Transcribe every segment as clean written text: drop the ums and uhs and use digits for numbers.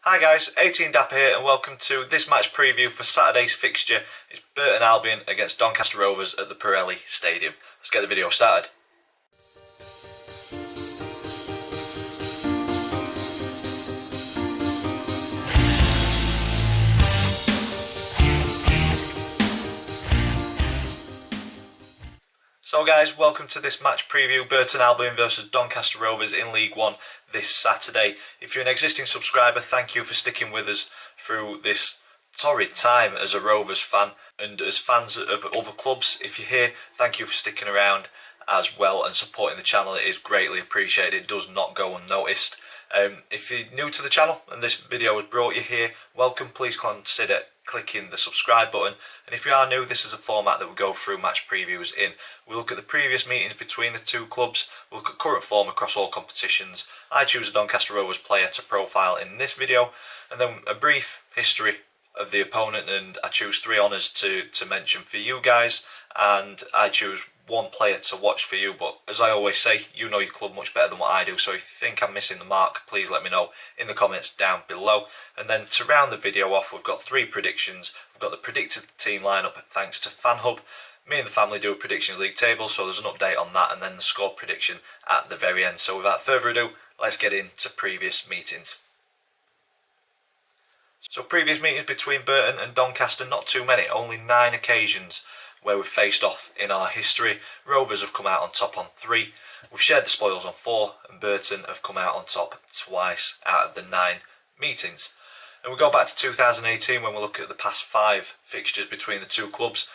Hi guys, 18 Dapper here and welcome to this match preview for Saturday's fixture. It's Burton Albion against Doncaster Rovers at the Pirelli Stadium. Let's get the video started. So guys, welcome to this match preview, Burton Albion versus Doncaster Rovers in League One this Saturday. If you're an existing subscriber, thank you for sticking with us through this torrid time as a Rovers fan, and as fans of other clubs, if you're here, thank you for sticking around as well and supporting the channel. It is greatly appreciated, it does not go unnoticed. If you're new to the channel and this video has brought you here, welcome. Please consider clicking the subscribe button, and if you are new, this is a format that we go through match previews in. We look at the previous meetings between the two clubs, we look at current form across all competitions. I choose a Doncaster Rovers player to profile in this video, and then a brief history of the opponent, and I choose 3 honours to mention for you guys, and I choose 1 player to watch for you. But as I always say, you know your club much better than what I do, so if you think I'm missing the mark, please let me know in the comments down below. And then to round the video off, we've got 3 predictions. We've got the predicted team lineup thanks to FanHub. Me and the family do a predictions league table, so there's an update on that, and then the score prediction at the very end. So without further ado, let's get into previous meetings. So previous meetings between Burton and Doncaster, not too many, only 9 occasions where we've faced off in our history. Rovers have come out on top on 3, we've shared the spoils on 4, and Burton have come out on top twice out of the 9 meetings. And we go back to 2018 when we look at the past 5 fixtures between the two clubs.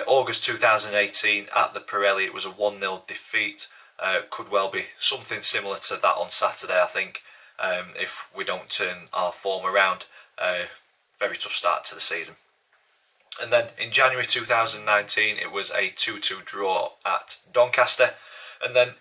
August 2018 at the Pirelli, it was a 1-0 defeat. Could well be something similar to that on Saturday, I think, if we don't turn our form around. Very tough start to the season. And then in January 2019 it was a 2-2 draw at Doncaster, and then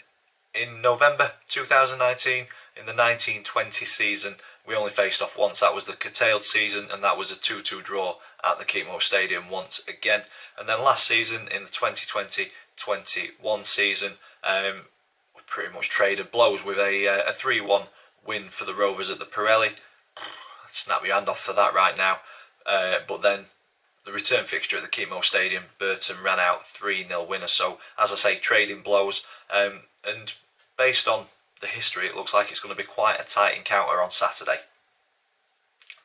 in November 2019 in the 1920 season we only faced off once. That was the curtailed season, and that was a 2-2 draw at the Keepmoor Stadium once again. And then last season in the 2020-21 season we pretty much traded blows with a 3-1 win for the Rovers at the Pirelli. Snap your hand off for that right now, but then the return fixture at the Keepmoor Stadium, Burton ran out 3-0 winner. So as I say, trading blows, and based on the history it looks like it's going to be quite a tight encounter on Saturday.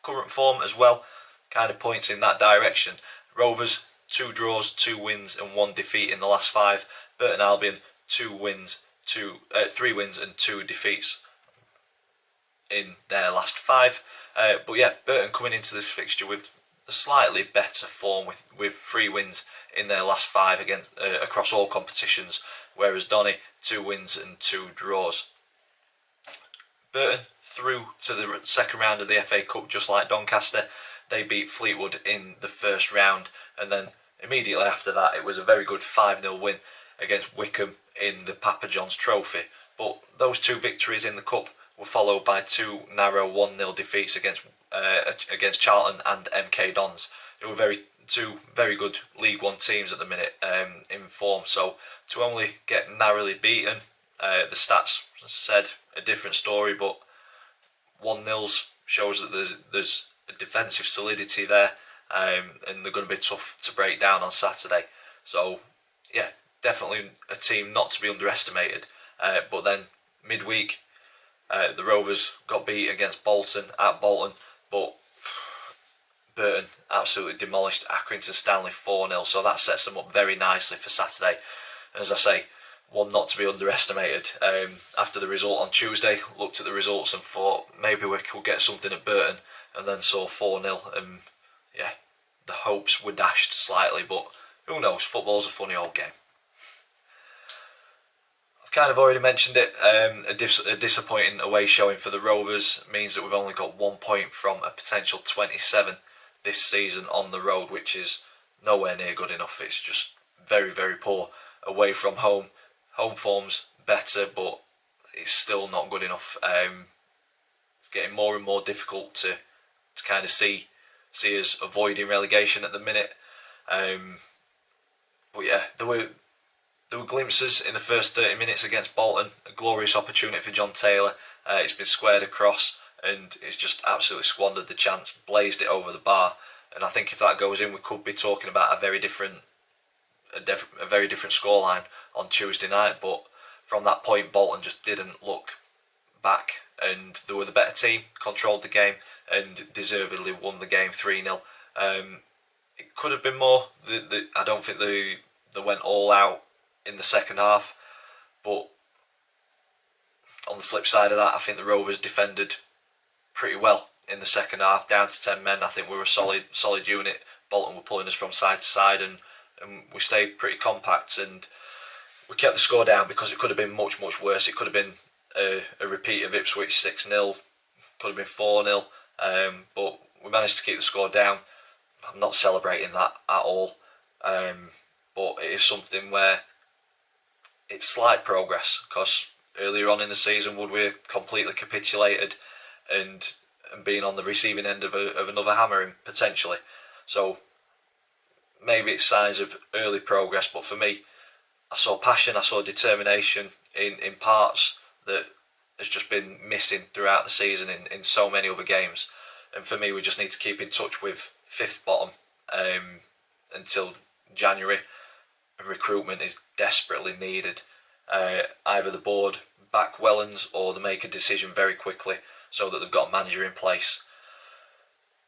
Current form as well kind of points in that direction. Rovers 2 draws, 2 wins and 1 defeat in the last 5. Burton Albion 3 wins and 2 defeats in their last 5. But yeah, Burton coming into this fixture with a slightly better form, with 3 wins in their last 5 against across all competitions, whereas Donny 2 wins and 2 draws. Burton through to the second round of the FA Cup just like Doncaster. They beat Fleetwood in the first round, and then immediately after that it was a very good 5-0 win against Wickham in the Papa John's Trophy. But those 2 victories in the Cup were followed by 2 narrow 1-0 defeats against Charlton and MK Dons. They were 2 very good League One teams at the minute in form. So to only get narrowly beaten, the stats said a different story, but 1-0s shows that there's a defensive solidity there, and they're going to be tough to break down on Saturday. So yeah, definitely a team not to be underestimated. But then midweek, the Rovers got beat against Bolton at Bolton, but Burton absolutely demolished Accrington Stanley 4-0, so that sets them up very nicely for Saturday. And as I say, one not to be underestimated. After the result on Tuesday, looked at the results and thought maybe we could get something at Burton, and then saw 4-0, and yeah, the hopes were dashed slightly, but who knows, football's a funny old game. Kind of already mentioned it, a disappointing away showing for the Rovers means that we've only got 1 point from a potential 27 this season on the road, which is nowhere near good enough. It's just very, very poor away from home. Home form's better, but it's still not good enough. It's getting more and more difficult to kind of see us avoiding relegation at the minute. But yeah, there were glimpses in the first 30 minutes against Bolton. A glorious opportunity for John Taylor. It's been squared across, and it's just absolutely squandered the chance, blazed it over the bar. And I think if that goes in, we could be talking about a very different scoreline on Tuesday night. But from that point, Bolton just didn't look back, and they were the better team, controlled the game, and deservedly won the game 3-0. It could have been more. I don't think they went all out in the second half, but on the flip side of that, I think the Rovers defended pretty well in the second half, down to 10 men. I think we were a solid unit. Bolton were pulling us from side to side, and we stayed pretty compact, and we kept the score down because it could have been much worse. It could have been a repeat of Ipswich 6-0, could have been 4-0, but we managed to keep the score down. I'm not celebrating that at all, but it is something where it's slight progress, because earlier on in the season would we have completely capitulated and being on the receiving end of another hammering potentially. So maybe it's signs of early progress, but for me, I saw passion, I saw determination in parts that has just been missing throughout the season in so many other games. And for me, we just need to keep in touch with fifth bottom until January. Recruitment is desperately needed. Either the board back Wellens or they make a decision very quickly so that they've got a manager in place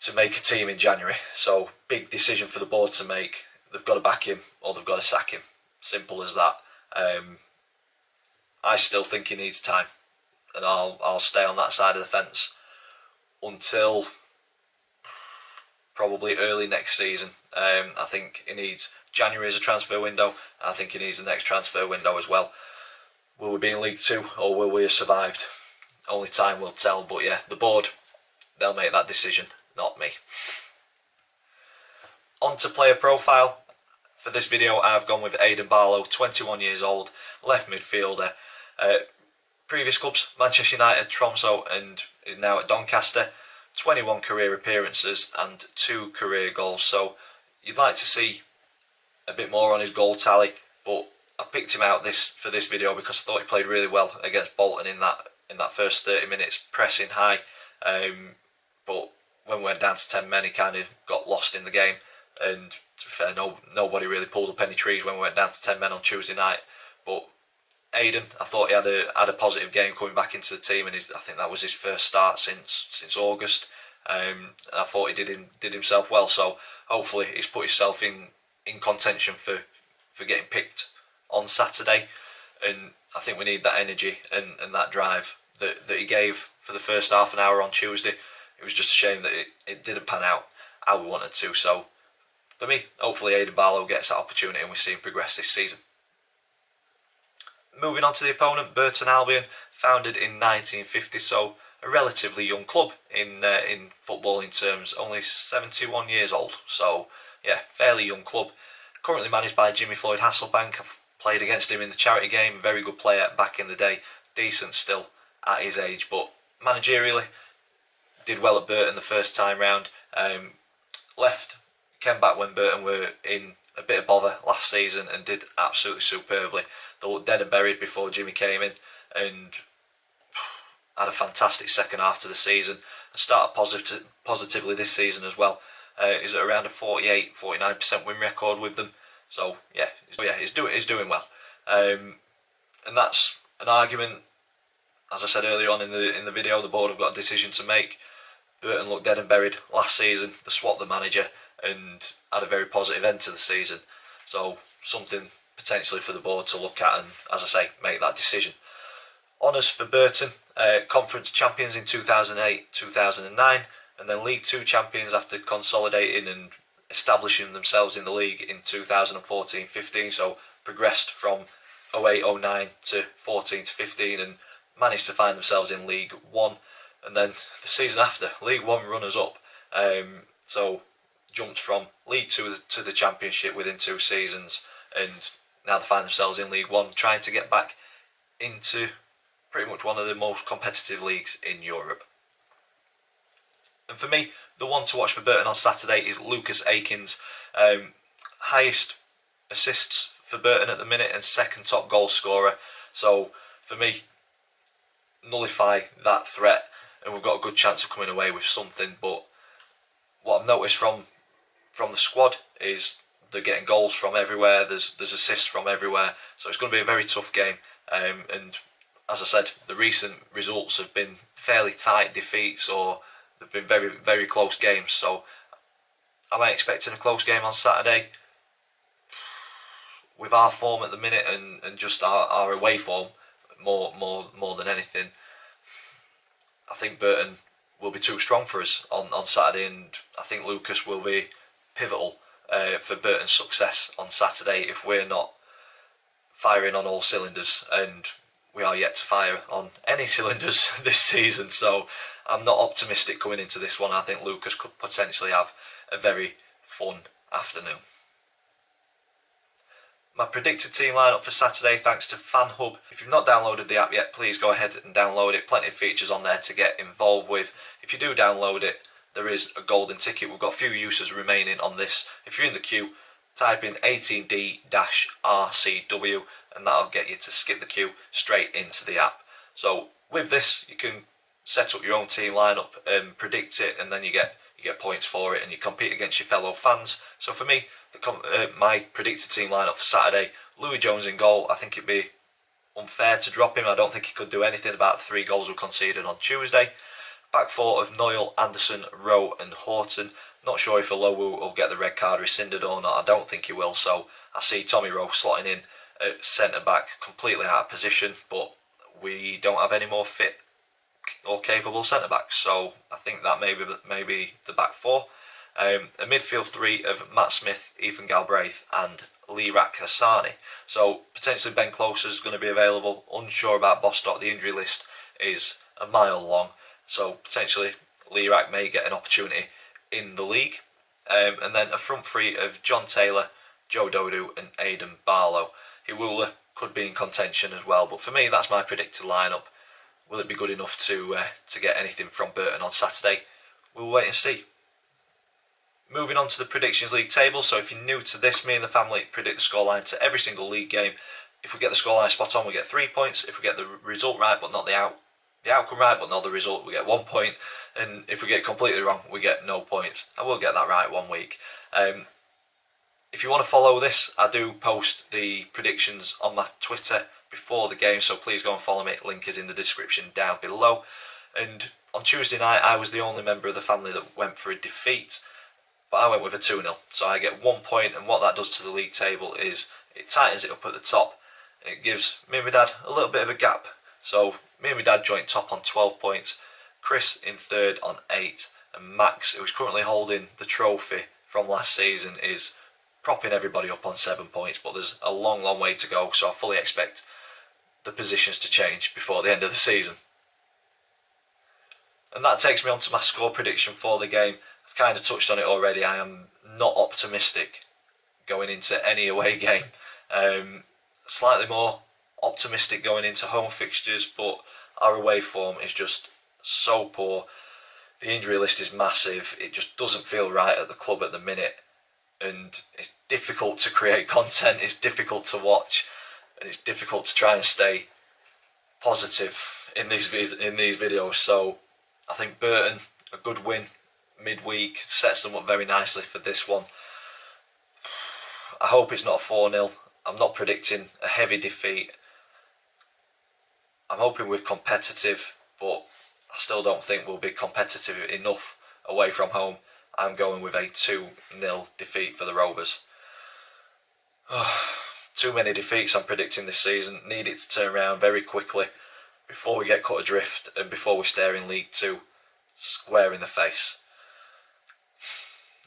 to make a team in January. So big decision for the board to make. They've got to back him or they've got to sack him. Simple as that. I still think he needs time, and I'll stay on that side of the fence until probably early next season. I think he needs January as a transfer window. I think he needs the next transfer window as well. Will we be in League 2 or will we have survived? Only time will tell, but yeah, the board, they'll make that decision, not me. On to player profile. For this video, I've gone with Aidan Barlow, 21 years old, left midfielder. Previous clubs, Manchester United, Tromsø, and is now at Doncaster. 21 career appearances and 2 career goals. So you'd like to see a bit more on his goal tally, but I picked him out for this video because I thought he played really well against Bolton in that first 30 minutes, pressing high. But when we went down to 10 men, he kind of got lost in the game. And to be fair, nobody really pulled up any trees when we went down to 10 men on Tuesday night. But Aidan, I thought he had a positive game coming back into the team, and I think that was his first start since August. And I thought he did himself well. So hopefully he's put himself in contention for getting picked on Saturday. And I think we need that energy and that drive that he gave for the first half an hour on Tuesday. It was just a shame that it didn't pan out how we wanted to. So for me, hopefully Aidan Barlow gets that opportunity and we see him progress this season. Moving on to the opponent, Burton Albion, founded in 1950, so a relatively young club in footballing terms, only 71 years old. So yeah, fairly young club. Currently managed by Jimmy Floyd Hasselbank. I've played against him in the charity game. Very good player back in the day, decent still at his age, but managerially did well at Burton the first time round. Came back when Burton were in a bit of bother last season and did absolutely superbly. They looked dead and buried before Jimmy came in and had a fantastic second half to the season and started positively this season as well. Is at around a 49% win record with them. So yeah, he's doing well. And that's an argument. As I said earlier on in the video, the board have got a decision to make. Burton looked dead and buried last season. They swapped the manager and had a very positive end to the season. So something potentially for the board to look at and, as I say, make that decision. Honours for Burton, Conference Champions in 2008-2009, and then League 2 champions after consolidating and establishing themselves in the league in 2014-15. So progressed from 08-09 to 14-15 and managed to find themselves in League 1. And then the season after, League 1 runners-up. So jumped from League 2 to the Championship within 2 seasons, and now they find themselves in League 1, trying to get back into pretty much one of the most competitive leagues in Europe. And for me, the one to watch for Burton on Saturday is Lucas Akins. Highest assists for Burton at the minute and second top goal scorer. So for me, nullify that threat and we've got a good chance of coming away with something. But what I've noticed from the squad is they're getting goals from everywhere. There's assists from everywhere, so it's going to be a very tough game. And as I said, the recent results have been fairly tight defeats, or they've been very, very close games. So am I expecting a close game on Saturday? With our form at the minute and just our away form, more than anything, I think Burton will be too strong for us on Saturday, and I think Lucas will be pivotal for Burton's success on Saturday if we're not firing on all cylinders, and we are yet to fire on any cylinders this season. So I'm not optimistic coming into this one. I think Lucas could potentially have a very fun afternoon. My predicted team lineup for Saturday, thanks to FanHub. If you've not downloaded the app yet, please go ahead and download it. Plenty of features on there to get involved with. If you do download it, there is a golden ticket. We've got a few users remaining on this. If you're in the queue, type in 18D-RCW and that'll get you to skip the queue straight into the app. So with this, you can set up your own team lineup and predict it, and then you get points for it, and you compete against your fellow fans. So for me, my predicted team lineup for Saturday: Louis Jones in goal. I think it'd be unfair to drop him. I don't think he could do anything about the 3 goals we conceded on Tuesday. Back 4 of Noyle, Anderson, Rowe and Horton. Not sure if Alowu will get the red card rescinded or not. I don't think he will, so I see Tommy Rowe slotting in at centre back, completely out of position, but we don't have any more fit or capable centre backs, so I think that may be the back 4. A midfield 3 of Matt Smith, Ethan Galbraith and Lirak Hassani. So potentially Ben Close is going to be available. Unsure about Bostock. The injury list is a mile long, so potentially Lirak may get an opportunity in the league. And then a front 3 of John Taylor, Joe Dodu and Aidan Barlow. Iwula could be in contention as well, but for me that's my predicted lineup. Will it be good enough to get anything from Burton on Saturday? We'll wait and see. Moving on to the Predictions League table. So if you're new to this, me and the family predict the scoreline to every single league game. If we get the scoreline spot on, we get 3 points. If we get the result right but not the outcome right but not the result, we get 1 point. And if we get it completely wrong, we get no points. I will get that right one week. If you want to follow this, I do post the predictions on my Twitter before the game, so please go and follow me. Link is in the description down below. And on Tuesday night, I was the only member of the family that went for a defeat, but I went with a 2-0. So I get 1 point, and what that does to the league table is it tightens it up at the top, and it gives me and my dad a little bit of a gap. So me and my dad joint top on 12 points, Chris in 3rd on 8, and Max, who's currently holding the trophy from last season, is propping everybody up on 7 points, but there's a long way to go, so I fully expect the positions to change before the end of the season. And that takes me on to my score prediction for the game. I've kind of touched on it already. I am not optimistic going into any away game. Slightly more optimistic going into home fixtures, but our away form is just so poor. The injury list is massive. It just doesn't feel right at the club at the minute, and it's difficult to create content. It's difficult to watch, and it's difficult to try and stay positive in these videos. So I think Burton, a good win midweek, sets them up very nicely for this one. I hope it's not 4-0. I'm not predicting a heavy defeat. I'm hoping we're competitive, but I still don't think we'll be competitive enough away from home. I'm going with a 2-0 defeat for the Rovers. Too many defeats I'm predicting this season. Need it to turn around very quickly before we get cut adrift and before we stare in League 2 square in the face.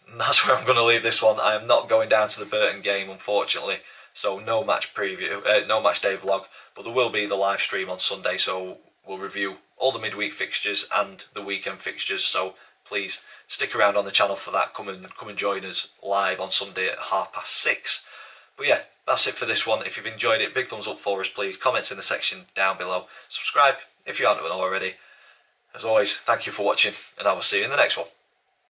And that's where I'm going to leave this one. I am not going down to the Burton game, unfortunately, so no match preview, no match day vlog, but there will be the live stream on Sunday, so we'll review all the midweek fixtures and the weekend fixtures, so please stick around on the channel for that. Come and join us live on Sunday at 6:30. But yeah, that's it for this one. If you've enjoyed it, big thumbs up for us, please. Comments in the section down below. Subscribe if you haven't already. As always, thank you for watching, and I will see you in the next one.